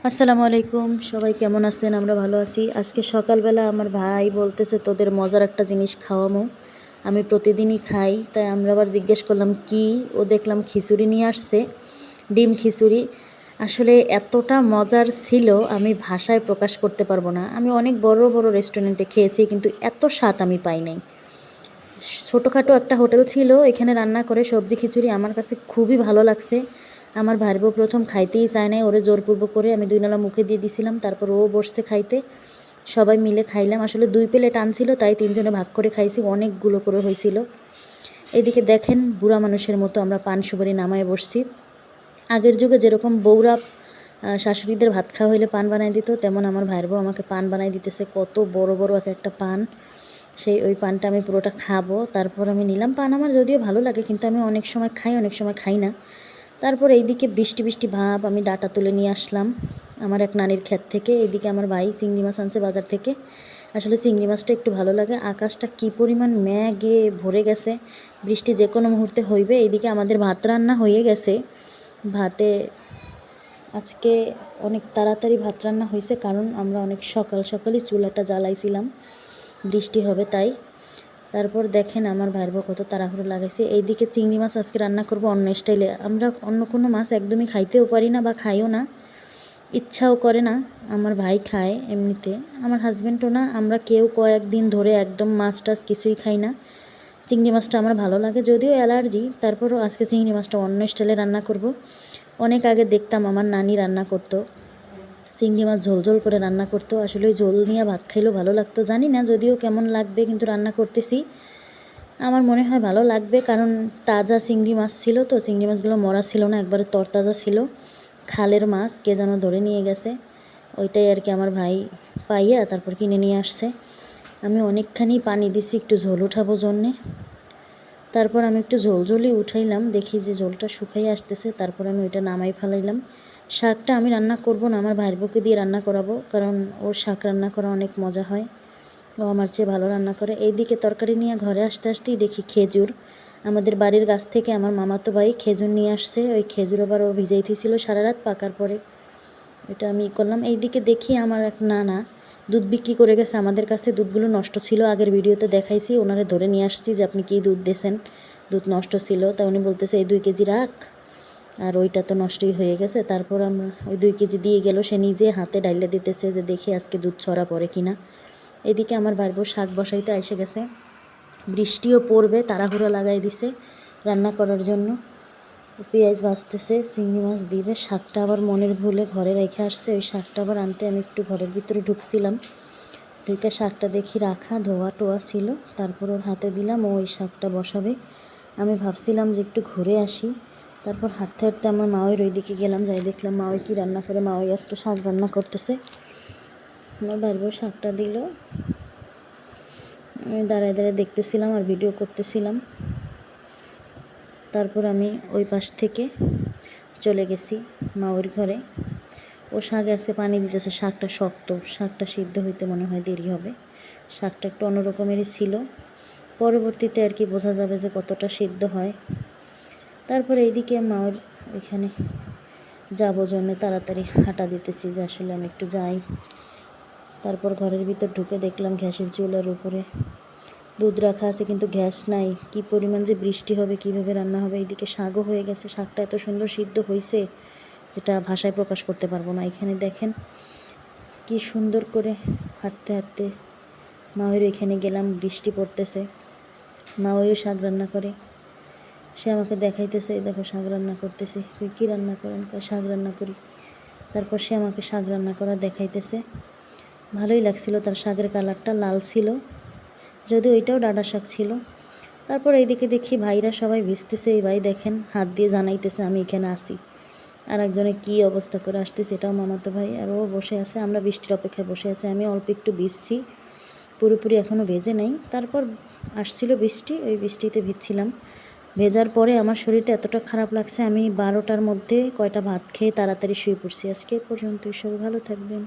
আসসালামু আলাইকুম, সবাই কেমন আছেন? আমরা ভালো আছি। আজকে সকালবেলা আমার ভাই বলতেছে তোদের মজার একটা জিনিস খাওয়ামু। আমি প্রতিদিনই খাই, তাই আমরা আবার জিজ্ঞেস করলাম কি? ও দেখলাম খিচুড়ি নিয়ে আসছে, ডিম খিচুড়ি। আসলে এতটা মজার ছিল আমি ভাষায় প্রকাশ করতে পারবো না। আমি অনেক বড় বড় রেস্টুরেন্টে খেয়েছি, কিন্তু এত স্বাদ আমি পাই নাই। ছোটোখাটো একটা হোটেল ছিল, এখানে রান্না করে সবজি খিচুড়ি আমার কাছে খুবই ভালো লাগছে। আমার ভাইয়ের বউ প্রথম খাইতেই চায় নাই, ওরে জোরপূর্বক করে আমি 2 নালা মুখে দিয়ে দিছিলাম, তারপর ও বসছে খাইতে। সবাই মিলে খাইলাম। আসলে 2 প্লেট আনছিল, তাই 3 জনে ভাগ করে খাইছি, অনেকগুলো করে হয়েছিল। এদিকে দেখেন বুড়া মানুষের মতো আমরা পান সুপারি নামায় বসছি। আগের যুগে যেরকম বউরা শাশুড়িদের ভাত খাওয়া হইলে পান বানাই দিত, তেমন আমার ভাইয়ের বউ আমাকে পান বানাই দিতেছে। কত বড় বড় এক একটা পান। ওই পানটা আমি পুরোটা খাবো। তারপর আমি নিলাম। পান আমার যদিও ভালো লাগে, কিন্তু আমি অনেক সময় খাই, অনেক সময় খাই না। তারপর এইদিকে বৃষ্টি বৃষ্টি ভাব, আমি ডাটা তুলে নিয়ে আসলাম আমার এক নানির ক্ষেত থেকে। এইদিকে আমার ভাই চিংড়ি মাছ আনছে বাজার থেকে। আসলে চিংড়ি মাছটা একটু ভালো লাগে। আকাশটা কি পরিমাণ মেঘে ভরে গেছে, বৃষ্টি যে কোনো মুহূর্তে হইবে। এইদিকে আমাদের ভাত রান্না হয়ে গেছে। ভাতে আজকে অনেক তাড়াতাড়ি ভাত রান্না হয়েছে, কারণ আমরা অনেক সকাল সকালই চুলাটা জ্বালাইছিলাম, বৃষ্টি হবে তাই। তারপর দেখেন আমার ভাইয়ের বউ কত তাড়াহুড়ো লাগাইছে। এইদিকে চিংড়ি মাছ আজকে রান্না করব অন্য স্টাইলে। আমরা অন্য কোনো মাছ একদমই খাইতেও পারি না বা খাইও না, ইচ্ছাও করে না। আমার ভাই খায় এমনিতে, আমার হাজব্যান্ডও না। আমরা কেউ কয়েকদিন ধরে একদম মাছ টাছ কিছুই খাই না। চিংড়ি মাছটা আমার ভালো লাগে, যদিও অ্যালার্জি, তারপরও আজকে চিংড়ি মাছটা অন্য স্টাইলে রান্না করব। অনেক আগে দেখতাম আমার নানি রান্না করতো, চিংড়ি মাছ ঝোল ঝোল করে রান্না করতো। আসলে ওই ঝোল নিয়ে ভাত খাইলেও ভালো লাগতো, জানি না যদিও কেমন লাগবে, কিন্তু রান্না করতেছি। আমার মনে হয় ভালো লাগবে, কারণ তাজা চিংড়ি মাছ ছিল তো, চিংড়ি মাছগুলো মরা ছিল না, একবারে তরতাজা ছিল। খালের মাছ কে যেন ধরে নিয়ে গেছে, ওইটাই আর কি আমার ভাই পাইয়া তারপর কিনে নিয়ে আসছে। আমি অনেকখানি পানি দিছি একটু ঝোল উঠাবো জন্যে। তারপর আমি একটু ঝোলঝোলই উঠাইলাম, দেখি যে ঝোলটা শুকাই আসতেছে, তারপর আমি ওইটা নামাই ফেলাইলাম। শাকটা আমি রান্না করব না, আমার ভাইয়ের বউকে দিয়ে রান্না করাবো, কারণ ওর শাক রান্না করা অনেক মজা হয়, ও আমার চেয়ে ভালো রান্না করে। এইদিকে তরকারি নিয়ে ঘরে আসতে আসতেই দেখি খেজুর। আমাদের বাড়ির গাছ থেকে আমার মামাতো ভাই খেজুর নিয়ে আসছে। ওই খেজুর আবার ও ভিজাইতেছিল সারা রাত, পাকার পরে এটা আমি করলাম। এইদিকে দেখি আমার এক নানা দুধ বিক্রি করে গেছে আমাদের কাছে। দুধগুলো নষ্ট ছিল, আগের ভিডিওতে দেখাইছি। ওনারে ধরে নিয়ে আসছি যে আপনি কী দুধ দিয়েছেন, দুধ নষ্ট ছিল। তা উনি বলতেছে এই 2 কেজি রাখ, আর ওইটা তো নষ্টই হয়ে গেছে। তারপর আমরা ওই 2 কেজি দিয়ে গেল, সে নিজে হাতে ডাইলে দিতেছে যে দেখি আজকে দুধ ছড়া পড়ে কিনা। এদিকে আমার ভাইয়ের বউ শাক বসাইতে এসে গেছে, বৃষ্টিও পড়বে, তাড়াহুড়ো লাগাই দিছে রান্না করার জন্য। পেঁয়াজ ভাজতেছে, চিংড়ি মাছ দিবে। শাকটা আবার মনের ভুলে ঘরে রেখে আসছে, ওই শাকটা আবার আনতে আমি একটু ঘরের ভিতরে ঢুকছিলাম। ঢুকে শাকটা দেখি রাখা ধোয়া টোয়া ছিল, তারপর ওর হাতে দিলাম, ও ওই শাকটা বসাবে। আমি ভাবছিলাম যে একটু ঘুরে আসি। তারপর হাঁটতে হাঁটতে আমার মাওয়ের ওই দিকে গেলাম, যাই দেখলাম মাওই কি রান্না করে। মাওই আজকে শাক রান্না করতেছে। আমার ভাইয়ের বউ শাকটা দিল, আমি দাঁড়ায় দাঁড়ায় দেখতেছিলাম আর ভিডিও করতেছিলাম। তারপর আমি ওই পাশ থেকে চলে গেছি মাওয়ের ঘরে। ও শাকে আজকে পানি দিতেছে, শাকটা শক্ত, শাকটা সিদ্ধ হইতে মনে হয় দেরি হবে। শাকটা একটু অন্যরকমেরই ছিল, পরবর্তীতে আর কি বোঝা যাবে যে কতটা সিদ্ধ হয়। তারপর এইদিকে মাওয়ের ওইখানে যাবো জন্যে তাড়াতাড়ি হাঁটা দিতেছি যে আসলে আমি একটু যাই। তারপর ঘরের ভিতর ঢুকে দেখলাম গ্যাসের চুলার উপরে দুধ রাখা আছে, কিন্তু গ্যাস নাই। কি পরিমাণ যে বৃষ্টি হবে, কিভাবে রান্না হবে। এইদিকে শাকও হয়ে গেছে, শাকটা এত সুন্দর সিদ্ধ হয়েছে যেটা ভাষায় প্রকাশ করতে পারবো না। এখানে দেখেন কি সুন্দর করে হাঁটতে হাঁটতে মাওয়ের এখানে গেলাম, বৃষ্টি পড়তেছে। মাওইও শাক রান্না করে, সে আমাকে দেখাইতেছে দেখো শাক রান্না করতেছে। তুই কী রান্না করেন? শাক রান্না করি। তারপর সে আমাকে শাক রান্না করা দেখাইতেছে। ভালোই লাগছিল, তার শাকের কালারটা লাল ছিল, যদি ওইটাও ডাঁটা শাক ছিল। তারপর এইদিকে দেখি ভাইরা সবাই ভিজতেছে। এই ভাই দেখেন হাত দিয়ে জানাইতেছে আমি এখানে আসি। আর একজনে কী অবস্থা করে আসতেছে, এটাও মামাতো ভাই, আর ও বসে আছে। আমরা বৃষ্টির অপেক্ষায় বসে আছি। আমি অল্প একটু ভিজছি, পুরোপুরি এখনও ভেজে নাই। তারপর আসছিল বৃষ্টি, ওই বৃষ্টিতে ভিজছিলাম। ভেজার পরে আমার শরীরটা এতটা খারাপ লাগছে, আমি 12টার মধ্যে কয়টা ভাত খেয়ে তাড়াতাড়ি শুয়ে পড়ছি। আজকে পর্যন্ত সবাই ভালো থাকবেন।